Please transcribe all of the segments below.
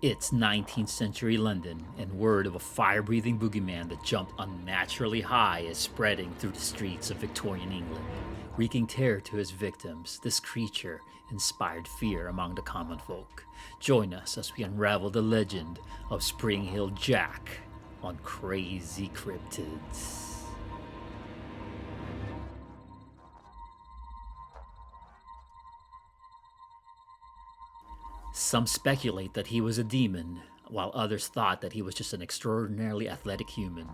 It's 19th century London, and word of a fire-breathing boogeyman that jumped unnaturally high is spreading through the streets of Victorian England. Wreaking terror to his victims, this creature inspired fear among the common folk. Join us as we unravel the legend of Spring Hill Jack on Crazy Cryptids. Some speculate that he was a demon, while others thought that he was just an extraordinarily athletic human.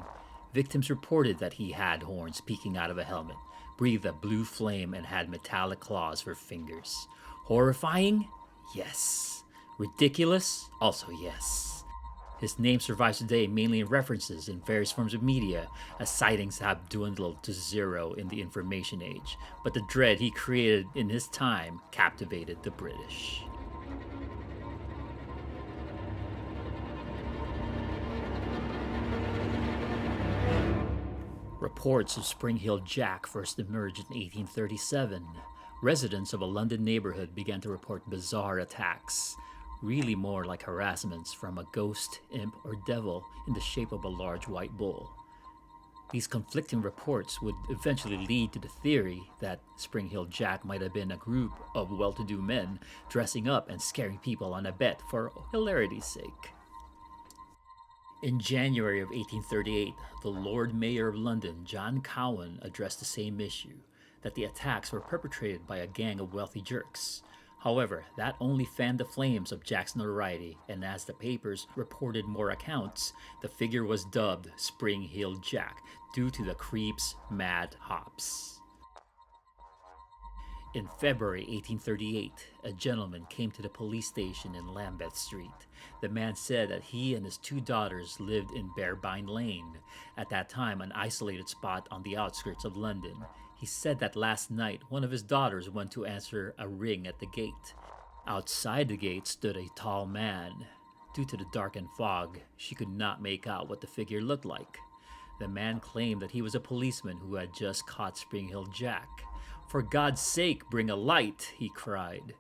Victims reported that he had horns peeking out of a helmet, breathed a blue flame, and had metallic claws for fingers. Horrifying? Yes. Ridiculous? Also yes. His name survives today mainly in references in various forms of media, as sightings have dwindled to zero in the information age, but the dread he created in his time captivated the British. Reports of Spring Hill Jack first emerged in 1837. Residents of a London neighborhood began to report bizarre attacks, really more like harassments from a ghost, imp, or devil in the shape of a large white bull. These conflicting reports would eventually lead to the theory that Spring Hill Jack might have been a group of well-to-do men dressing up and scaring people on a bet for hilarity's sake. In January of 1838, the Lord Mayor of London, John Cowan, addressed the same issue, that the attacks were perpetrated by a gang of wealthy jerks. However, that only fanned the flames of Jack's notoriety, and as the papers reported more accounts, the figure was dubbed Spring Hill Jack due to the creep's mad hops. In February 1838, a gentleman came to the police station in Lambeth Street. The man said that he and his two daughters lived in Bearbine Lane, at that time an isolated spot on the outskirts of London. He said that last night one of his daughters went to answer a ring at the gate. Outside the gate stood a tall man. Due to the darkened fog, she could not make out what the figure looked like. The man claimed that he was a policeman who had just caught Spring Hill Jack. "For God's sake, bring a light," he cried.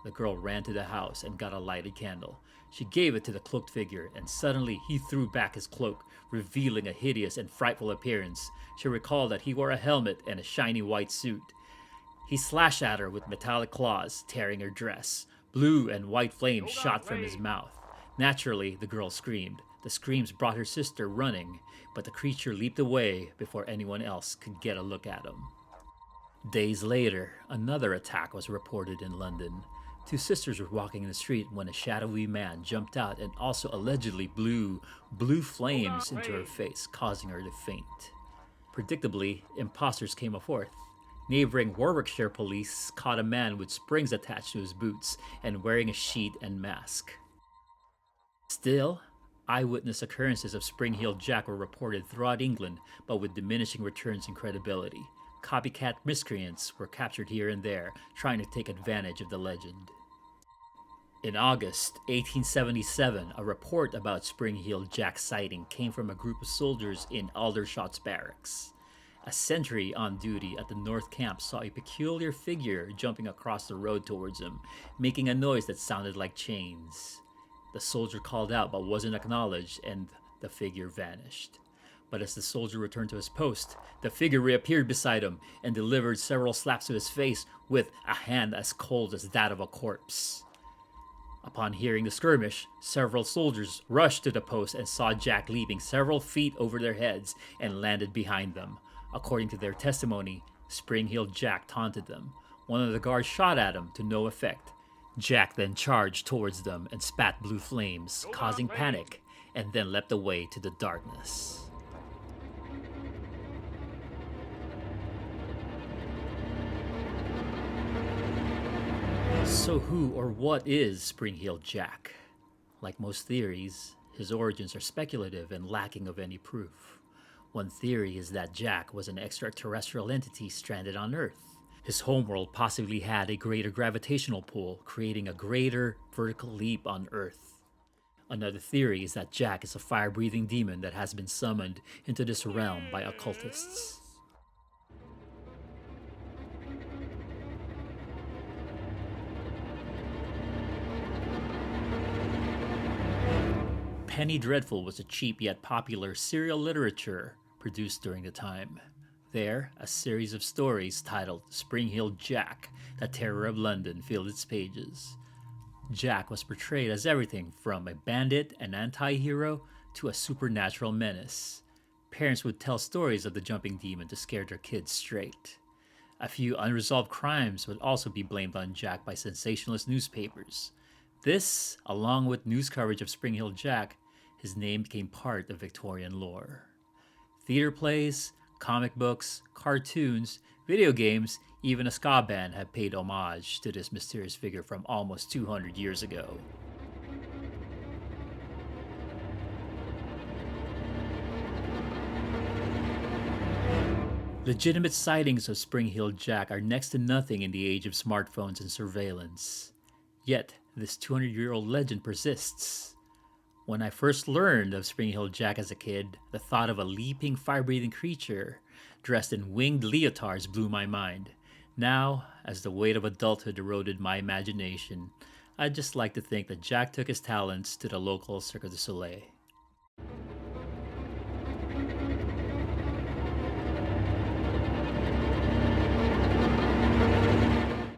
The girl ran to the house and got a lighted candle. She gave it to the cloaked figure, and suddenly he threw back his cloak, revealing a hideous and frightful appearance. She recalled that he wore a helmet and a shiny white suit. He slashed at her with metallic claws, tearing her dress. Blue and white flames shot from his mouth. Naturally, the girl screamed. The screams brought her sister running, but the creature leaped away before anyone else could get a look at him. Days later, another attack was reported in London. Two sisters were walking in the street when a shadowy man jumped out and also allegedly blew blue flames into her face, causing her to faint. Predictably, imposters came forth. Neighboring Warwickshire police caught a man with springs attached to his boots and wearing a sheet and mask. Still, eyewitness occurrences of Spring Hill Jack were reported throughout England, but with diminishing returns in credibility. Copycat miscreants were captured here and there, trying to take advantage of the legend. In August 1877, a report about Spring Hill Jack's sighting came from a group of soldiers in Aldershot's barracks. A sentry on duty at the North Camp saw a peculiar figure jumping across the road towards him, making a noise that sounded like chains. The soldier called out but wasn't acknowledged, and the figure vanished. But as the soldier returned to his post, the figure reappeared beside him and delivered several slaps to his face with a hand as cold as that of a corpse. Upon hearing the skirmish, several soldiers rushed to the post and saw Jack leaping several feet over their heads and landed behind them. According to their testimony, Spring Hill Jack taunted them. One of the guards shot at him to no effect. Jack then charged towards them and spat blue flames, causing panic, and then leapt away to the darkness. So who or what is Spring Hill Jack? Like most theories, his origins are speculative and lacking of any proof. One theory is that Jack was an extraterrestrial entity stranded on Earth. His homeworld possibly had a greater gravitational pull, creating a greater vertical leap on Earth. Another theory is that Jack is a fire-breathing demon that has been summoned into this realm by occultists. Penny Dreadful was a cheap yet popular serial literature produced during the time. There, a series of stories titled Spring-Heeled Jack, the Terror of London, filled its pages. Jack was portrayed as everything from a bandit, an anti-hero, to a supernatural menace. Parents would tell stories of the jumping demon to scare their kids straight. A few unresolved crimes would also be blamed on Jack by sensationalist newspapers. This, along with news coverage of Spring-Heeled Jack, his name became part of Victorian lore. Theater plays, comic books, cartoons, video games, even a ska band have paid homage to this mysterious figure from almost 200 years ago. Legitimate sightings of Spring-Heeled Jack are next to nothing in the age of smartphones and surveillance. Yet, this 200-year-old legend persists. When I first learned of Spring-Heeled Jack as a kid, the thought of a leaping, fire-breathing creature dressed in winged leotards blew my mind. Now, as the weight of adulthood eroded my imagination, I'd just like to think that Jack took his talents to the local Cirque du Soleil.